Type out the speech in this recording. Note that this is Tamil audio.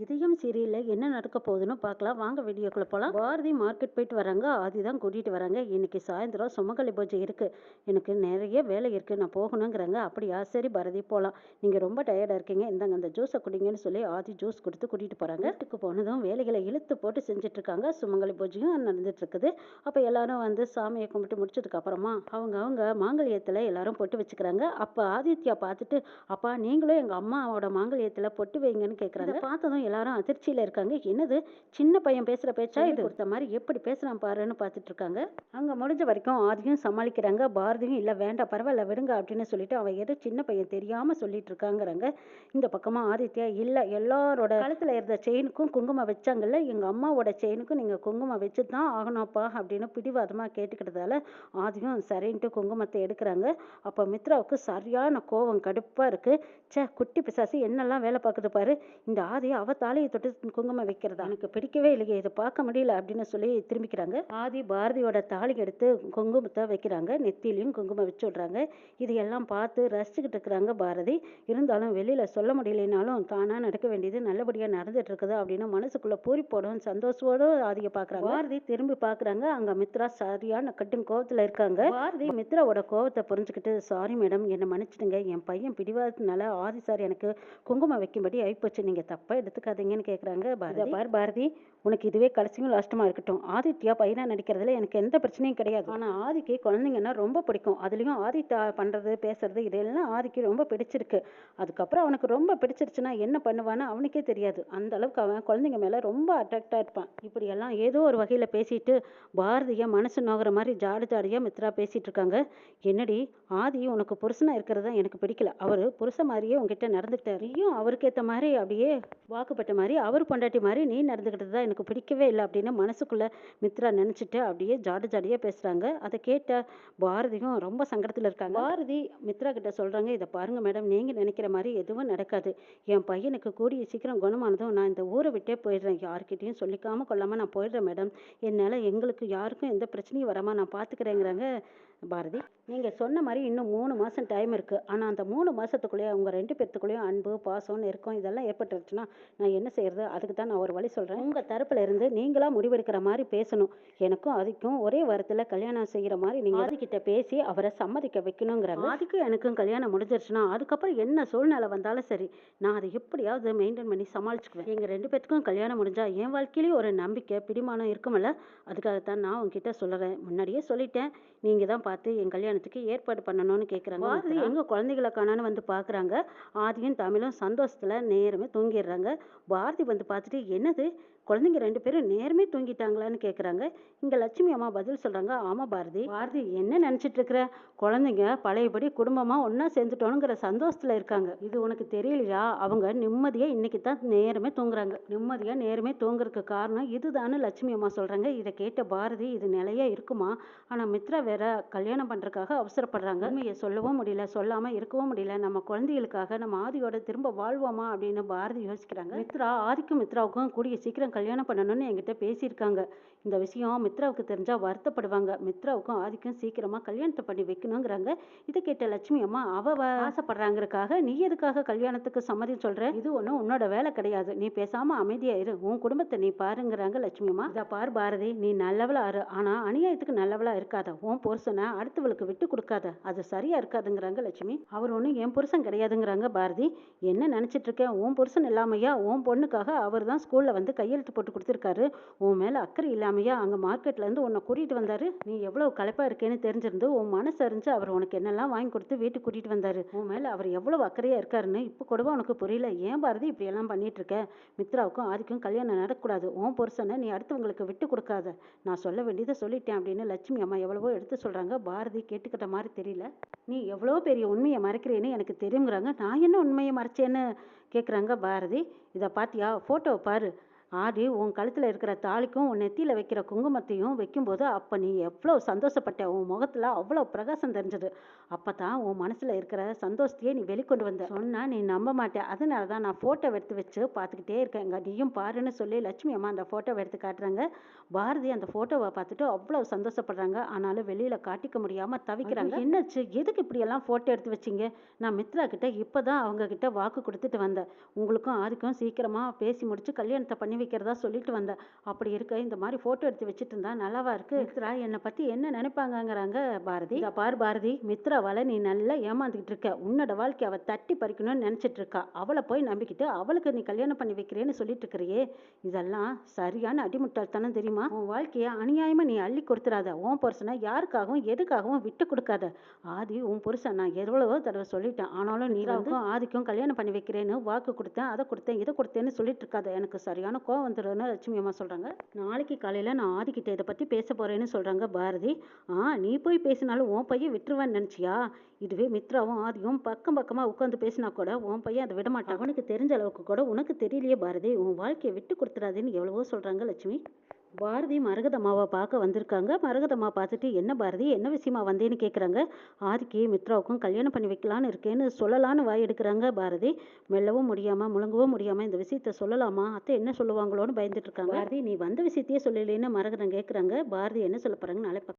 இதயம் சீரியல்ல என்ன நடக்க போகுதுன்னு பார்க்கலாம் வாங்க வீடியோக்குள்ள போகலாம். பாரதி மார்க்கெட் போயிட்டு வராங்க. ஆதி தான் கூட்டிட்டு வராங்க. இன்னைக்கு சாயந்தரம் சுமங்கலி பூஜை இருக்கு, எனக்கு நிறைய வேலை இருக்கு, நான் போகணுங்கிறாங்க. அப்படியா, சரி பாரதி போகலாம், நீங்க ரொம்ப டயர்டா இருக்கீங்க, இந்தாங்க அந்த ஜூஸை குடிங்கன்னு சொல்லி ஆதி ஜூஸ் கொடுத்து கூட்டிட்டு போறாங்க. வீட்டுக்கு போனதும் வேலைகளை இழுத்து போட்டு செஞ்சுட்டு இருக்காங்க. சுமங்கலி பூஜையும் நடந்துட்டு இருக்குது. அப்ப எல்லாரும் வந்து சாமியை கும்பிட்டு முடிச்சதுக்கு அப்புறமா அவங்க மாங்கல்யத்துல எல்லாரும் பொட்டு வச்சுக்கிறாங்க. அப்ப ஆதித்யா பார்த்துட்டு, அப்பா நீங்களும் எங்க அம்மாவோட மாங்கல்யத்துல பொட்டு வைங்கன்னு கேட்குறாங்க. பார்த்ததும் எல்லாரும் அதிர்ச்சியில இருக்காங்க. என்னது, சின்ன பையன் பேசுற பேச்சா இது, கொடுத்த மாதிரி எப்படி பேசுறான் பாருன்னு பார்த்துட்டு இருக்காங்க. அங்க முடிஞ்ச வரைக்கும் ஆதியும் சமாளிக்கிறாங்க. பாரதியும் இல்ல வேண்டாம் பரவாயில்ல விடுங்க அப்படின்னு சொல்லிட்டு அவன் ஏதோ சின்ன பையன் தெரியாம சொல்லிட்டு இருக்காங்கிறாங்க. இந்த பக்கமா ஆதித்யா இல்ல, எல்லாரோட கழுத்துல இருந்த செயினுக்கும் குங்குமம் வச்சாங்கல்ல, எங்க அம்மாவோட செயினுக்கும் நீங்க குங்குமம் வச்சு தான் ஆகணும்ப்பா அப்படின்னு பிடிவாதமா கேட்டுக்கிட்டதால ஆதியும் சரின்ட்டு குங்குமத்தை எடுக்கிறாங்க. அப்ப மித்ராவுக்கு சரியான கோவம் கடுப்பா இருக்கு. குட்டி பிசாசு என்னெல்லாம் வேலை பார்க்குது பாரு, இந்த ஆதி அவ தாலியை தொட்டு குங்குமம் வைக்கிறதா, எனக்கு பிடிக்கவே இல்லையே, இதை பார்க்க முடியல அப்படின்னு சொல்லி திரும்பிக்கிறாங்க. ஆதி பாரதியோட தாலி எடுத்து குங்குமத்தை வைக்கிறாங்க. நெத்திலையும் குங்குமம் வச்சு விடுறாங்க. இதையெல்லாம் பார்த்து ரசிச்சுக்கிட்டு இருக்கிறாங்க பாரதி. இருந்தாலும் வெளியில சொல்ல முடியலைனாலும் தானா நடக்க வேண்டியது நல்லபடியா நடந்துட்டு இருக்குது அப்படின்னு மனசுக்குள்ள பூரிப்போடும் சந்தோஷத்தோட ஆதியை பாக்குறாங்க. பாரதி திரும்பி பாக்குறாங்க. அங்க மித்ரா சரியான கட்டும் கோவத்துல இருக்காங்க. பாரதி மித்ராவோட கோவத்தை புரிஞ்சுக்கிட்டு, சாரி மேடம், என்னை மன்னிச்சிடுங்க, என் பையன் பிடிவாதத்தினால ஆதி சார் எனக்கு குங்குமம் வைக்கும்படி ஆயிப்போச்சு, நீங்க தப்பா எடுத்துக்காதீங்கன்னு கேக்குறாங்க. பாரதி, உனக்கு இதுவே கடைசியும் லாஸ்ட்டுமா இருக்கட்டும். ஆதித்யா பையனா நடிக்கிறதுல எனக்கு எந்த பிரச்சனையும் கிடையாது. ஆனா ஆதிக்கு குழந்தைங்கன்னா ரொம்ப பிடிக்கும். அதுலயும் ஆதித்யா பண்றது பேசுறது இதெல்லாம் ஆதிக்கு ரொம்ப பிடிச்சிருக்கு. அதுக்கப்புறம் அவனுக்கு ரொம்ப பிடிச்சிருச்சுன்னா என்ன பண்ணுவான்னு அவனுக்கே தெரியாது. அந்த அளவுக்கு அவன் குழந்தைங்க மேல ரொம்ப அட்ராக்டா இருப்பான். இப்படி எல்லாம் ஏதோ ஒரு வகையில பேசிட்டு பாரதிய மனசு நோகிற மாதிரி ஜாடியா மித்ரா பேசிட்டு இருக்காங்க. என்னடி ஆதி உனக்கு புருஷனா இருக்கிறது தான் எனக்கு பிடிக்கல, அவரு புருஷ மாதிரியே உங்ககிட்ட நடந்துக்கிட்டாரு, நீயும் அவருக்கு ஏத்த மாதிரி அப்படியே வாக்குப்பட்ட மாதிரி அவர் பொண்டாட்டி மாதிரி நீ நடந்துக்கிட்டது தான் எனக்கு பிடிக்கவே இல்லை அப்படின்னு மனசுக்குள்ள மித்ரா நினைச்சிட்டு அப்படியே ஜாடியா பேசுறாங்க. அதை கேட்ட பாரதியும் ரொம்ப சங்கடத்துல இருக்காங்க. பாரதி மித்ரா கிட்ட சொல்றாங்க, இதை பாருங்க மேடம், நீங்க நினைக்கிற மாதிரி எதுவும் நடக்காது. என் பையனுக்கு கூடிய சீக்கிரம் குணமானதும் நான் இந்த ஊரை விட்டே போயிடுறேன், யார்கிட்டையும் சொல்லிக்காம கொள்ளாம நான் போயிடுறேன் மேடம், என்னால எங்களுக்கு யாருக்கும் எந்த பிரச்சனையும் வராம நான் பாத்துக்கிறேங்கிறாங்க. பாரதி, நீங்க சொன்ன மாதிரி இன்னும் 3 மாசம் டைம் இருக்கு. ஆனா அந்த 3 மாசத்துக்குள்ளேயே அவங்க 2 பேர்த்துக்குள்ளேயும் அன்பு பாசம் நெருக்கம் இதெல்லாம் ஏற்பட்டுருச்சுன்னா நான் என்ன செய்யறது? அதுக்கு தான் நான் ஒரு வழி சொல்றேன். உங்க தரப்புல இருந்து நீங்களா முடிவெடுக்கிற மாதிரி பேசணும். எனக்கும் அதுக்கும் ஒரே வாரத்துல கல்யாணம் செய்யற மாதிரி நீங்க ஆதிக்கிட்ட பேசி அவரை சம்மதிக்க வைக்கணுங்கிறாங்க. ஆதிக்கும் எனக்கும் கல்யாணம் முடிஞ்சிருச்சுன்னா அதுக்கப்புறம் என்ன சூழ்நிலை வந்தாலும் சரி, நான் அதை எப்படியாவது மெயின்டைன் பண்ணி சமாளிச்சுக்குவேன். எங்க 2 பேத்துக்கும் கல்யாணம் முடிஞ்சா என் வாழ்க்கையிலேயே ஒரு நம்பிக்கை பிடிமானம் இருக்குமல்ல, அதுக்காகத்தான் நான் உங்ககிட்ட சொல்றேன். முன்னாடியே சொல்லிட்டேன், நீங்க தான் பார்த்து என் கல்யாணத்துக்கு ஏற்பாடு பண்ணணும்னு கேட்குறாங்க. பாரதி எங்க குழந்தைகளை காணான்னு வந்து பார்க்குறாங்க. ஆதியும் தமிழும் சந்தோஷத்துல நேரமே தூங்கிடுறாங்க. பாரதி வந்து பார்த்துட்டு, என்னது குழந்தைங்க 2 பேரும் நேரமே தூங்கிட்டாங்களான்னு கேட்குறாங்க. இங்க லட்சுமி அம்மா பதில் சொல்றாங்க, ஆமா பாரதி, பாரதி என்ன நினைச்சிட்டு இருக்கிற, குழந்தைங்க பழையபடி குடும்பமா ஒன்னா சேர்ந்துட்டோங்கிற சந்தோஷத்துல இருக்காங்க. இது உனக்கு தெரியலையா? அவங்க நிம்மதியா இன்னைக்கு தான் நேரமே தூங்குறாங்க. நிம்மதியா நேரமே தூங்குறதுக்கு காரணம் இதுதான்னு லட்சுமி அம்மா சொல்றாங்க. இதை கேட்ட பாரதி, இது நிலையா இருக்குமா? ஆனா மித்ரா வேற கல்யாணம் பண்றதுக்காக அவசரப்படுறாங்க. உண்மையை சொல்லவும் முடியல, சொல்லாம இருக்கவும் முடியல. நம்ம குழந்தைகளுக்காக நம்ம ஆதியோட திரும்ப வாழ்வோமா அப்படின்னு பாரதி யோசிக்கிறாங்க. மித்ராவுக்கும் கூடிய சீக்கிரம் கல்யாணம் பண்ணணும்னு என்கிட்ட பேசியிருக்காங்க. இந்த விஷயம் மித்ராவுக்கு தெரிஞ்சா வருத்தப்படுவாங்க. மித்ராவுக்கும் ஆதிக்கும் சீக்கிரமா கல்யாணத்தை பண்ணி வைக்கணுங்கிறாங்க. இதை கேட்ட லட்சுமி அம்மா, அவ ஆசைப்படுறாங்கிறதுக்காக நீ எதுக்காக கல்யாணத்துக்கு சம்மதி சொல்ற? இது ஒண்ணும் உன்னோட வேலை கிடையாது, நீ பேசாம அமைதியா இரு, உன் குடும்பத்தை நீ பாருங்கிறாங்க லட்சுமி அம்மா. இதை பார் பாரதி, நீ நல்லவளா இரு, ஆனா அநியாயத்துக்கு நல்லவளா இருக்காத, உன் புருஷனை அடுத்தவளுக்கு விட்டு கொடுக்காத, அது சரியா இருக்காதுங்கிறாங்க லட்சுமி. அவர் ஒன்றும் என் புருஷன் கிடையாதுங்கிறாங்க பாரதி. என்ன நினைச்சிட்டு இருக்கேன், உன் புருஷன் இல்லாமையா உன் பொண்ணுக்காக அவர் தான் ஸ்கூல்ல வந்து கையெழுத்து போட்டு கொடுத்துருக்காரு, உன் மேல அக்கறை இல்லாமையா அங்க மார்க்கெட்ல இருந்து உன்னை கூட்டிட்டு வந்தாரு, நீ எவ்வளவு களைப்பா இருக்கேன்னு தெரிஞ்சிருந்து உன் மனசு அறிஞ்சு அவர் உனக்கு என்னெல்லாம் வாங்கி கொடுத்து வீட்டுக்கு கூட்டிட்டு வந்தாரு, உன் மேல அவர் எவ்வளவு அக்கறையா இருக்காருன்னு இப்ப கூட உனக்கு புரியல. ஏன் பாரதி இப்படி எல்லாம் பண்ணிட்டு இருக்க? மித்ராவுக்கும் ஆதிக்கும் கல்யாணம் நடக்கக்கூடாது, உன் புருஷனை நீ அடுத்தவங்களுக்கு விட்டு கொடுக்காத, நான் சொல்ல வேண்டியதை சொல்லிட்டேன் அப்படின்னு லட்சுமி அம்மா எவ்வளவோ எடுத்து சொல்றாங்க. பாரதி கேட்டுக்கிட்ட மாதிரி தெரியல. நீ எவ்வளோ பெரிய உண்மையை மறைக்கிறேன்னு எனக்கு தெரியுங்கிறாங்க. நான் என்ன உண்மையை மறைச்சேன்னு கேட்குறாங்க பாரதி. இதை பாத்தியா, போட்டோவை பாரு, ஆதி உன் கழுத்தில் இருக்கிற தாலிக்கும் உன் நெத்தியில் வைக்கிற குங்குமத்தையும் வைக்கும்போது அப்போ நீ எவ்வளோ சந்தோஷப்பட்ட, உன் முகத்தில் அவ்வளோ பிரகாசம் தெரிஞ்சது. அப்போ தான் உன் மனசில் இருக்கிற சந்தோஷத்தையே நீ வெளிக்கொண்டு வந்த. சொன்னால் நீ நம்ப மாட்டேன். அதனால தான் நான் ஃபோட்டோ எடுத்து வச்சு பார்த்துக்கிட்டே இருக்கேன். இங்கே நீயும் பாருன்னு சொல்லி லட்சுமி அம்மா அந்த ஃபோட்டோவை எடுத்து காட்டுறாங்க. பாரதி அந்த ஃபோட்டோவை பார்த்துட்டு அவ்வளோ சந்தோஷப்படுறாங்க. ஆனாலும் வெளியில் காட்டிக்க முடியாமல் தவிக்கிறாங்க. என்னாச்சு, எதுக்கு இப்படியெல்லாம் ஃபோட்டோ எடுத்து வச்சிங்க? நான் மித்ரா கிட்ட இப்போ தான் அவங்க கிட்ட வாக்கு கொடுத்துட்டு வந்தேன். உங்களுக்கும் ஆதிக்கும் சீக்கிரமாக பேசி முடிச்சு கல்யாணத்தை பண்ணி வைக்கிறதா சொல்லிட்டு வந்தேன். அப்படி இருக்க இந்த மாதிரி ஃபோட்டோ எடுத்து வச்சுட்டு இருந்தா நல்லாவா இருக்கு? மித்ரா என்னை பற்றி என்ன நினைப்பாங்கங்கிறாங்க பாரதி. இதை பார் பாரதி, மித்ராவால் நீ நல்லா ஏமாந்துக்கிட்டு இருக்க. உன்னோட வாழ்க்கை அவள் தட்டி பறிக்கணும்னு நினச்சிட்டு இருக்கா. அவளை போய் நம்பிக்கிட்டு அவளுக்கு நீ கல்யாணம் பண்ணி வைக்கிறேன்னு சொல்லிட்டு இருக்கிறியே, இதெல்லாம் சரியான அடிமுட்டாள்தனம் தெரியுமா? உன் வாழ்க்கையை அநியாயமாக நீ அள்ளி கொடுத்துறாத. உன் புருஷனை யாருக்காகவும் எதுக்காகவும் விட்டு கொடுக்காத. ஆதி உன் புருஷன், நான் எவ்வளவோ தடவை சொல்லிட்டேன். ஆனாலும் நீ வந்து ஆதிக்கும் கல்யாணம் பண்ணி வைக்கிறேன்னு வாக்கு கொடுத்தேன், அதை கொடுத்தேன், இதை கொடுத்தேன்னு சொல்லிட்டு இருக்காத. எனக்கு சரியான கோவம் வந்துடும்னு லட்சுமி அம்மா சொல்கிறாங்க. நாளைக்கு காலையில் நான் ஆதிக்கிட்ட இதை பற்றி பேச போகிறேன்னு சொல்கிறாங்க பாரதி. நீ போய் பேசினாலும் உன் பையன் விட்டுருவேன்னு நினச்சியா? இதுவே மித்ராவும் ஆதியும் பக்கம் பக்கமாக உட்காந்து பேசினா கூட உன் பையன் அதை விட மாட்டான். அவனுக்கு தெரிஞ்ச அளவுக்கு கூட உனக்கு தெரியலையே பாரதி. உன் வாழ்க்கையை விட்டு கொடுத்துடாதுன்னு எவ்வளவோ சொல்கிறாங்க லட்சுமி. பாரதி மரகதம்மாவை பார்க்க வந்திருக்காங்க. மரகதம்மா பார்த்துட்டு, என்ன பாரதி, என்ன விஷயமா வந்தேன்னு கேட்குறாங்க. ஆதிக்கு மித்ராவுக்கும் கல்யாணம் பண்ணி வைக்கலான்னு இருக்கேன்னு சொல்லலான்னு வாய் எடுக்கிறாங்க பாரதி. மெல்லவும் முடியாமல் முழுங்கவும் முடியாமல் இந்த விஷயத்த சொல்லலாமா, அத்தை என்ன சொல்லுவாங்களோன்னு பயந்துட்டு இருக்காங்க. பாரதி, நீ வந்த விஷயத்தையே சொல்லலேன்னு மரகதம் கேட்குறாங்க. பாரதி என்ன சொல்ல போகிறாங்க நாளை